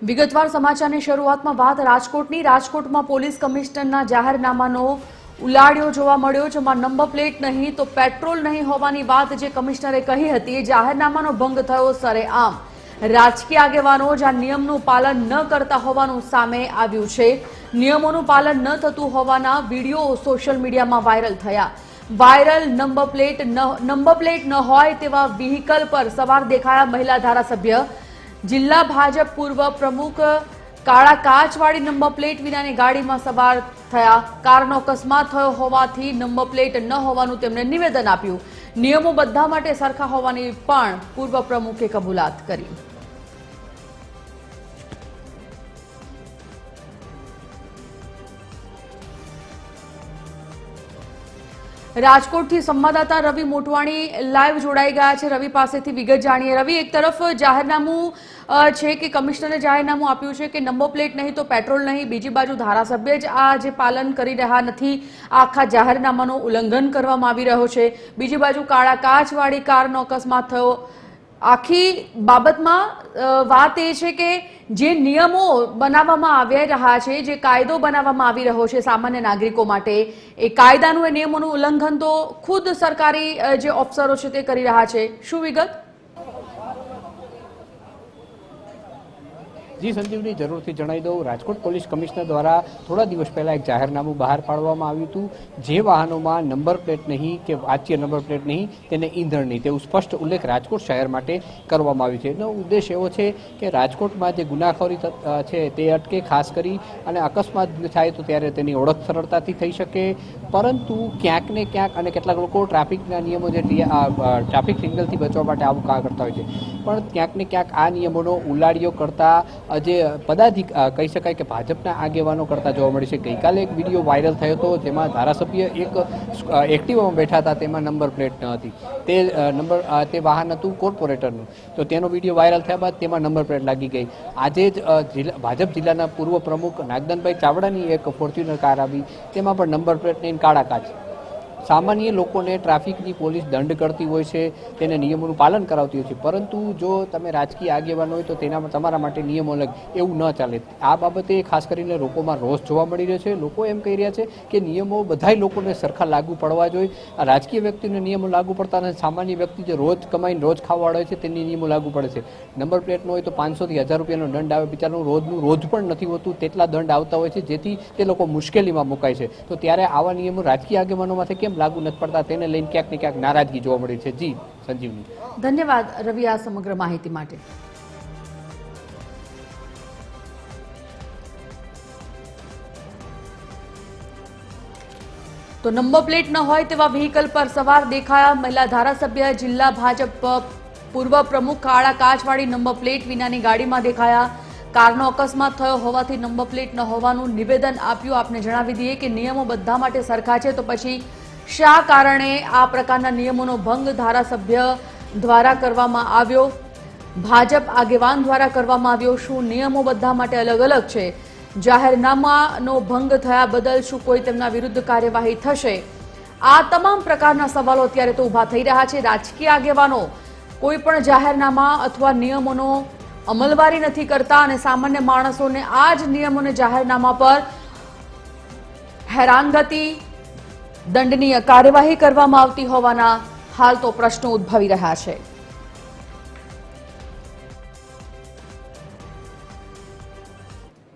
વિગતવાર સમાચારની શરૂઆતમાં વાત રાજકોટની। રાજકોટમાં પોલીસ કમિશનરના જાહેરનામાનો ઉલાળ્યો જોવા મળ્યો, જેમાં નંબર પ્લેટ નહીં તો પેટ્રોલ નહીં હોવાની વાત જે કમિશનરે કહી હતી, જાહેરનામાનો ભંગ થયો સરેઆમ। રાજકીય આગેવાનો જ આ નિયમનું પાલન ન કરતા હોવાનું સામે આવ્યું છે। નિયમોનું પાલન ન થતું હોવાના વિડીયો સોશિયલ મીડિયામાં વાયરલ થયા। વાયરલ નંબર પ્લેટ ન હોય તેવા વ્હીકલ પર સવાર દેખાયા મહિલા ધારાસભ્ય। જિલ્લા ભાજપ પૂર્વ પ્રમુખ કાળા કાચવાળી નંબર પ્લેટ વિનાની ગાડીમાં સવાર થયા। કારનો અકસ્માત થયો હોવાથી નંબર પ્લેટ ન હોવાનું તેમણે નિવેદન આપ્યું। નિયમો બધા માટે સરખા હોવાની પણ પૂર્વ પ્રમુખે કબૂલાત કરી। રાજકોટથી સંવાદદાતા રવિ મોટવાણી લાઈવ જોડાઈ ગયા છે। રવિ પાસેથી વિગત જાણીએ। રવિ, એક તરફ જાહેરનામું છે કે કમિશનરે જાહેરનામું આપ્યું છે કે નંબર પ્લેટ નહીં તો પેટ્રોલ નહીં, બીજી બાજુ ધારાસભ્ય જ આ જે પાલન કરી રહ્યા નથી, આખા જાહેરનામાનું ઉલ્લંઘન કરવામાં આવી રહ્યો છે। બીજી બાજુ કાળા કાચવાળી કારનો અકસ્માત થયો। આખી બાબતમાં વાત એ છે કે જે નિયમો બનાવવામાં આવી રહ્યા છે, જે કાયદો બનાવવામાં આવી રહ્યો છે સામાન્ય નાગરિકો માટે, એ કાયદાનું એ નિયમોનું ઉલ્લંઘન તો ખુદ સરકારી જે ઓફિસરો છે તે કરી રહ્યા છે। શું વિગત? જી સંજીવની, જરૂરથી જણાવી દઉં, રાજકોટ પોલીસ કમિશનર દ્વારા થોડા દિવસ પહેલા એક જાહેરનામું બહાર પાડવામાં આવ્યું હતું। જે વાહનોમાં નંબર પ્લેટ નહીં કે વાચ્ય નંબર પ્લેટ નહીં તેને ઈંધણ નહીં તેવું સ્પષ્ટ ઉલ્લેખ રાજકોટ શહેર માટે કરવામાં આવ્યું છે। એનો ઉદ્દેશ એવો છે કે રાજકોટમાં જે ગુનાખોરી છે તે અટકે, ખાસ કરી અને અકસ્માત થાય તો ત્યારે તેની ઓળખ સરળતાથી થઈ શકે। પરંતુ ક્યાંક ને ક્યાંક અને કેટલાક લોકો ટ્રાફિકના નિયમો જે ટ્રાફિક સિગ્નલથી બચવા માટે આવું કામ કરતા હોય છે, પણ ક્યાંક ને ક્યાંક આ નિયમોનો ઉલાળ્યો કરતા જે કહી શકાય કે ભાજપના આગેવાનો કરતા જોવા મળે છે। ગઈકાલે એક વિડીયો વાયરલ થયો હતો જેમાં ધારાસભ્ય એક એક્ટિવામાં બેઠા હતા, તેમાં નંબર પ્લેટ ન હતી, તે વાહન હતું કોર્પોરેટરનું, તો તેનો વિડીયો વાયરલ થયા બાદ તેમાં નંબર પ્લેટ લાગી ગઈ। આજે જ ભાજપ જિલ્લાના પૂર્વ પ્રમુખ નાગદાનભાઈ ચાવડાની એક ફોર્ચ્યુનર કાર આવી, તેમાં પણ નંબર પ્લેટ નહીં, કાળા કાચ। સામાન્ય લોકોને ટ્રાફિકની પોલીસ દંડ કરતી હોય છે, તેને નિયમોનું પાલન કરાવતી હોય છે, પરંતુ જો તમે રાજકીય આગેવાન હોય તો તમારા માટે નિયમો અલગ, એવું ન ચાલે। આ બાબતે ખાસ કરીને લોકોમાં રોષ જોવા મળી રહ્યો છે। લોકો એમ કહી રહ્યા છે કે નિયમો બધાય લોકોને સરખા લાગુ પડવા જોઈએ। આ રાજકીય વ્યક્તિને નિયમો લાગુ પડતા નથી, સામાન્ય વ્યક્તિ જે રોજ કમાઈને રોજ ખાવાવાળો હોય છે તેને નિયમો લાગુ પડે છે। નંબર પ્લેટ ન હોય તો 500 થી 1000 રૂપિયાનો દંડ આવે, બિચારાનું રોજ પણ નથી હોતું, તેટલા દંડ આવતા હોય છે, જેથી તે લોકો મુશ્કેલીમાં મુકાય છે। તો ત્યારે આવા નિયમો રાજકીય આગેવાનોમાંથી કેમ લાગુ નથી પડતા તેને લઈને ક્યાંક ને ક્યાંક નારાજગી જોવા મળી છે। જી સંજીવની, ધન્યવાદ રવિ આ સમગ્ર માહિતી માટે। તો નંબર પ્લેટ ન હોય તેવા વ્હીકલ પર સવાર દેખાયા મહિલા ધારાસભ્ય। જિલ્લા ભાજપ પૂર્વ પ્રમુખ કાળા કાચવાળી નંબર પ્લેટ વિનાની ગાડીમાં દેખાયા। કારનો અકસ્માત થયો હોવાથી નંબર પ્લેટ ન હોવાનું નિવેદન આપ્યું। આપને જણાવી દઈએ કે નિયમો બધા માટે સરખા છે, તો પછી શા કારણે આ પ્રકારના નિયમોનો ભંગ ધારાસભ્ય દ્વારા કરવામાં આવ્યો, ભાજપ આગેવાન દ્વારા કરવામાં આવ્યો? શું નિયમો બધા માટે અલગ અલગ છે? જાહેરનામાનો ભંગ થયા બદલ શું કોઈ તેમના વિરુદ્ધ કાર્યવાહી થશે? આ તમામ પ્રકારના સવાલો અત્યારે તો ઊભા થઈ રહ્યા છે। રાજકીય આગેવાનો કોઈ પણ જાહેરનામા અથવા નિયમોનો અમલવારી નથી કરતા અને સામાન્ય માણસોને આ જ નિયમોને જાહેરનામા પર હેરાનગતિ, દંડનીય કાર્યવાહી કરવામાં આવતી હોવાના હાલ તો પ્રશ્નો ઉદ્ભવી રહ્યા છે।